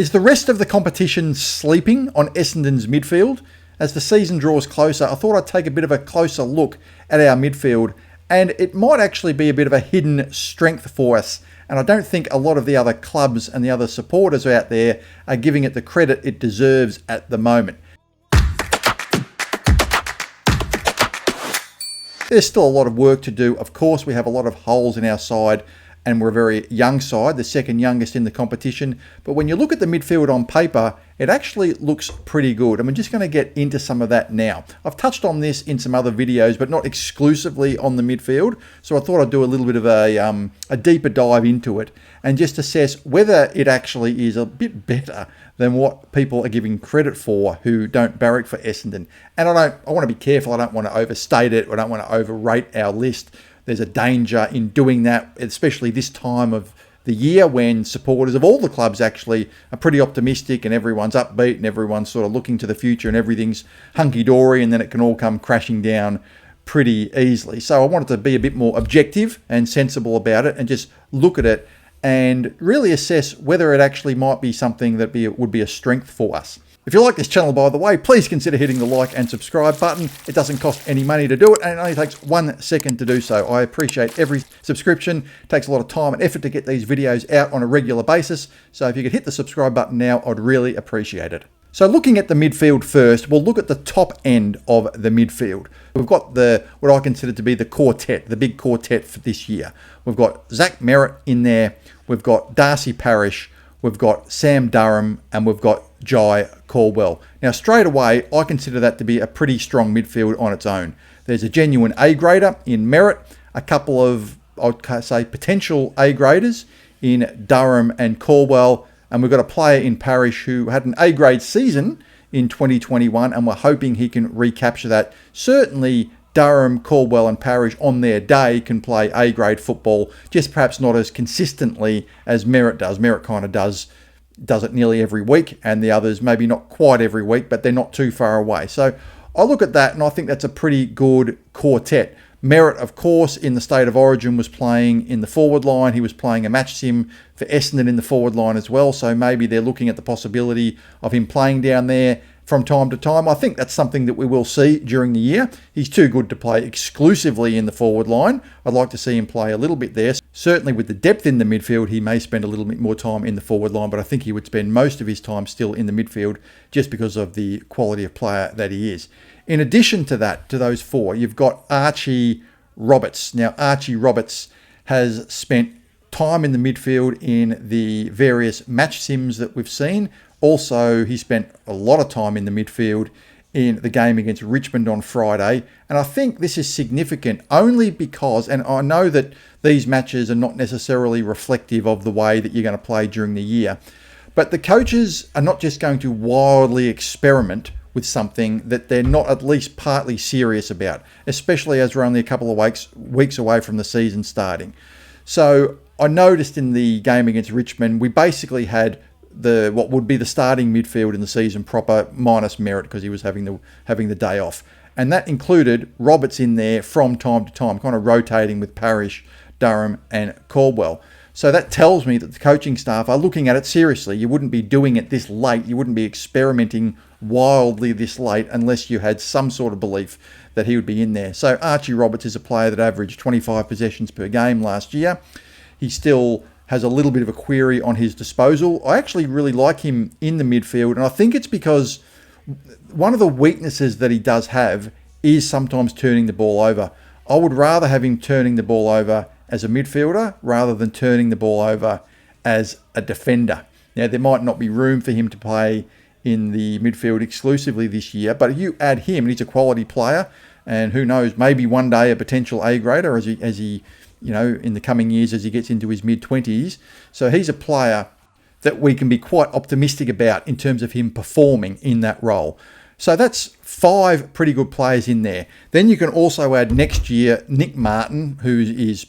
Is the rest of the competition sleeping on Essendon's midfield? As the season draws closer, I thought I'd take a bit of a closer look at our midfield, and it might actually be a bit of a hidden strength for us. And I don't think a lot of the other clubs and the other supporters out there are giving it the credit it deserves at the moment. There's still a lot of work to do. Of course, we have a lot of holes in our side, and we're a very young side, the second youngest in the competition. But when you look at the midfield on paper, it actually looks pretty good. And we're just going to get into some of that now. I've touched on this in some other videos, but not exclusively on the midfield. So I thought I'd do a little bit of a deeper dive into it and just assess whether it actually is a bit better than what people are giving credit for who don't barrack for Essendon. And I want to be careful. I don't want to overstate it. I don't want to overrate our list. There's a danger in doing that, especially this time of the year when supporters of all the clubs actually are pretty optimistic and everyone's upbeat and everyone's sort of looking to the future and everything's hunky-dory, and then it can all come crashing down pretty easily. So I wanted to be a bit more objective and sensible about it and just look at it and really assess whether it actually might be something that would be a strength for us. If you like this channel, by the way, please consider hitting the like and subscribe button. It doesn't cost any money to do it, and it only takes 1 second to do so. I appreciate every subscription. It takes a lot of time and effort to get these videos out on a regular basis. So if you could hit the subscribe button now, I'd really appreciate it. So looking at the midfield first, we'll look at the top end of the midfield. We've got what I consider to be the quartet, the big quartet for this year. We've got Zach Merrett in there. We've got Darcy Parish. We've got Sam Durham, and we've got Jai Caldwell. Now, straight away, I consider that to be a pretty strong midfield on its own. There's a genuine A-grader in Merrett, a couple of, I'd say, potential A-graders in Durham and Caldwell, and we've got a player in Parish who had an A-grade season in 2021, and we're hoping he can recapture that. Certainly, Durham, Caldwell and Parish on their day can play A-grade football, just perhaps not as consistently as Merrett does. Merrett kind of does it nearly every week, and the others maybe not quite every week, but they're not too far away. So I look at that and I think that's a pretty good quartet. Merrett, of course, in the State of Origin was playing in the forward line. He was playing a match sim for Essendon in the forward line as well, so maybe they're looking at the possibility of him playing down there from time to time. I think that's something that we will see during the year. He's too good to play exclusively in the forward line. I'd like to see him play a little bit there. Certainly with the depth in the midfield, he may spend a little bit more time in the forward line, but I think he would spend most of his time still in the midfield just because of the quality of player that he is. In addition to that, to those four, you've got Archie Roberts. Now, Archie Roberts has spent time in the midfield in the various match sims that we've seen. Also, he spent a lot of time in the midfield in the game against Richmond on Friday. And I think this is significant only because, and I know that these matches are not necessarily reflective of the way that you're going to play during the year, but the coaches are not just going to wildly experiment with something that they're not at least partly serious about, especially as we're only a couple of weeks away from the season starting. So I noticed in the game against Richmond, we basically had what would be the starting midfield in the season proper, minus Merrett because he was having the day off. And that included Roberts in there from time to time, kind of rotating with Parish, Durham and Caldwell. So that tells me that the coaching staff are looking at it seriously. You wouldn't be doing it this late. You wouldn't be experimenting wildly this late unless you had some sort of belief that he would be in there. So Archie Roberts is a player that averaged 25 possessions per game last year. He still has a little bit of a query on his disposal. I actually really like him in the midfield, and I think it's because one of the weaknesses that he does have is sometimes turning the ball over. I would rather have him turning the ball over as a midfielder rather than turning the ball over as a defender. Now, there might not be room for him to play in the midfield exclusively this year, but if you add him, and he's a quality player, and who knows, maybe one day a potential A-grader as he in the coming years as he gets into his mid-20s. So he's a player that we can be quite optimistic about in terms of him performing in that role. So that's 5 pretty good players in there. Then you can also add next year Nick Martin, who is,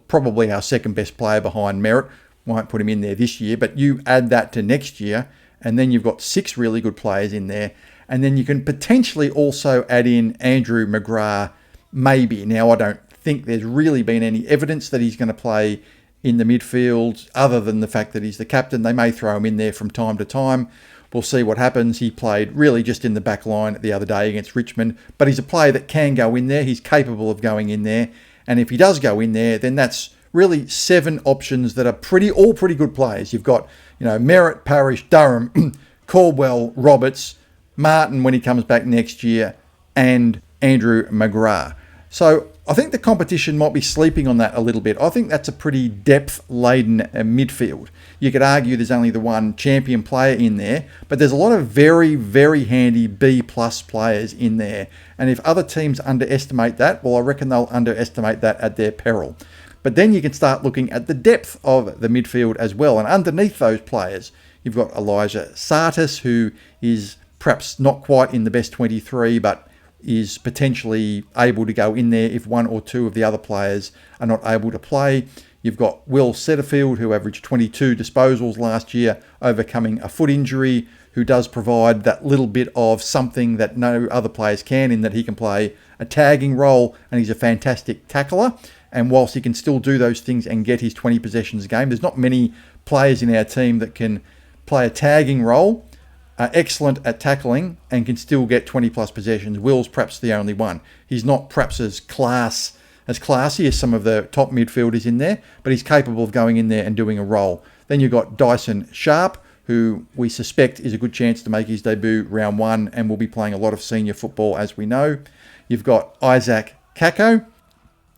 probably our second best player behind Merrett. Won't put him in there this year, but you add that to next year, and then you've got 6 really good players in there. And then you can potentially also add in Andrew McGrath, maybe. Now, I don't think there's really been any evidence that he's going to play in the midfield, other than the fact that he's the captain. They may throw him in there from time to time. We'll see what happens. He played really just in the back line the other day against Richmond, but he's a player that can go in there. He's capable of going in there. And if he does go in there, then that's really 7 options that are all pretty good players. You've got, Merritt, Parrish, Durham, Caldwell, Roberts, Martin when he comes back next year, and Andrew McGrath. So I think the competition might be sleeping on that a little bit. I think that's a pretty depth-laden midfield. You could argue there's only the one champion player in there, but there's a lot of very, very handy B-plus players in there. And if other teams underestimate that, well, I reckon they'll underestimate that at their peril. But then you can start looking at the depth of the midfield as well. And underneath those players, you've got Elijah Sartis, who is perhaps not quite in the best 23, but is potentially able to go in there if one or two of the other players are not able to play. You've got Will Setterfield, who averaged 22 disposals last year, overcoming a foot injury, who does provide that little bit of something that no other players can, in that he can play a tagging role, and he's a fantastic tackler. And whilst he can still do those things and get his 20 possessions a game, there's not many players in our team that can play a tagging role, are excellent at tackling, and can still get 20 plus possessions. Will's perhaps the only one. He's not perhaps as classy as some of the top midfielders in there, but he's capable of going in there and doing a role. Then you've got Dyson Sharp, who we suspect is a good chance to make his debut round 1 and will be playing a lot of senior football, as we know. You've got Isaac Kako,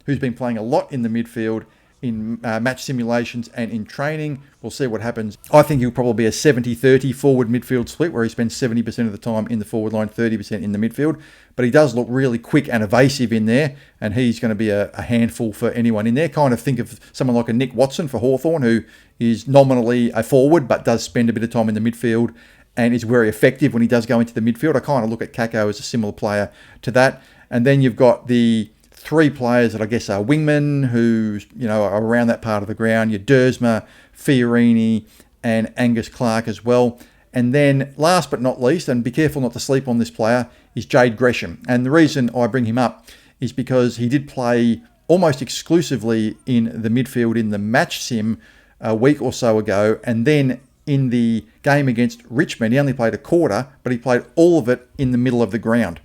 who's been playing a lot in the midfield in match simulations and in training. We'll see what happens. I think he'll probably be a 70-30 forward midfield split, where he spends 70% of the time in the forward line, 30% in the midfield. But he does look really quick and evasive in there, and he's going to be a handful for anyone in there. Kind of think of someone like a Nick Watson for Hawthorn, who is nominally a forward but does spend a bit of time in the midfield and is very effective when he does go into the midfield. I kind of look at Kako as a similar player to that. And then you've got the 3 players that I guess are wingmen, who are around that part of the ground. Your Dersma, Fiorini, and Angus Clark as well. And then last but not least, and be careful not to sleep on this player, is Jade Gresham. And the reason I bring him up is because he did play almost exclusively in the midfield in the match sim a week or so ago. And then in the game against Richmond, he only played a quarter, but he played all of it in the middle of the ground.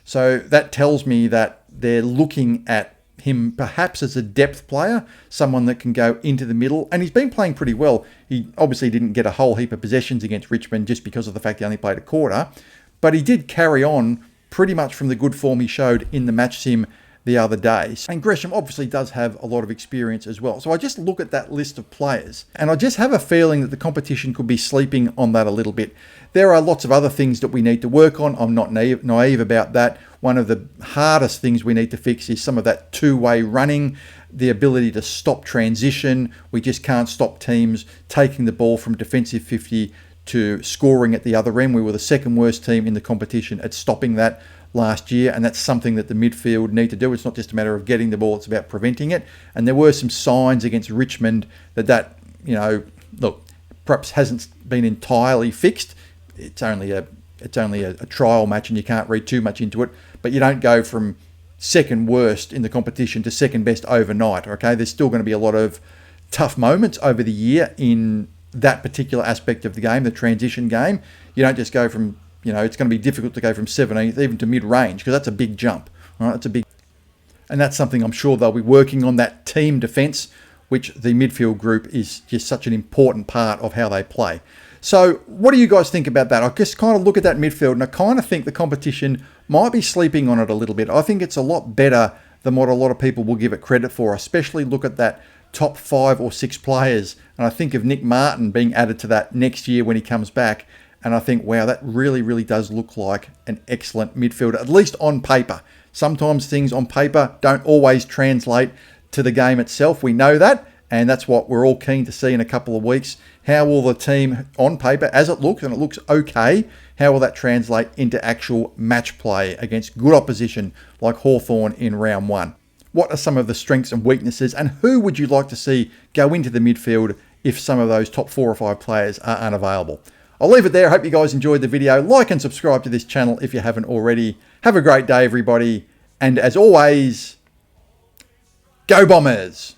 So that tells me that they're looking at him perhaps as a depth player, someone that can go into the middle. And he's been playing pretty well. He obviously didn't get a whole heap of possessions against Richmond just because of the fact he only played a quarter. But he did carry on pretty much from the good form he showed in the match sim the other day. And Gresham obviously does have a lot of experience as well. So I just look at that list of players, and I just have a feeling that the competition could be sleeping on that a little bit. There are lots of other things that we need to work on. I'm not naive about that. One of the hardest things we need to fix is some of that two-way running, the ability to stop transition. We just can't stop teams taking the ball from defensive 50 to scoring at the other end. We were the second worst team in the competition at stopping that last year, and that's something that the midfield need to do. It's not just a matter of getting the ball, it's about preventing it. And there were some signs against Richmond that perhaps hasn't been entirely fixed. It's only a trial match, and you can't read too much into it, but you don't go from second worst in the competition to second best overnight. Okay, there's still going to be a lot of tough moments over the year in that particular aspect of the game, the transition game. You don't just go from, it's going to be difficult to go from 17th even to mid-range, because that's a big jump. All right, and that's something I'm sure they'll be working on, that team defence, which the midfield group is just such an important part of how they play. So what do you guys think about that? I just kind of look at that midfield, and I kind of think the competition might be sleeping on it a little bit. I think it's a lot better than what a lot of people will give it credit for, especially look at that top 5 or 6 players. And I think of Nick Martin being added to that next year when he comes back. And I think, wow, that really, really does look like an excellent midfielder, at least on paper. Sometimes things on paper don't always translate to the game itself. We know that, and that's what we're all keen to see in a couple of weeks. How will the team on paper, as it looks, and it looks okay, how will that translate into actual match play against good opposition like Hawthorn in round 1? What are some of the strengths and weaknesses, and who would you like to see go into the midfield if some of those top 4 or 5 players are unavailable? I'll leave it there. I hope you guys enjoyed the video. Like and subscribe to this channel if you haven't already. Have a great day, everybody. And as always, go Bombers!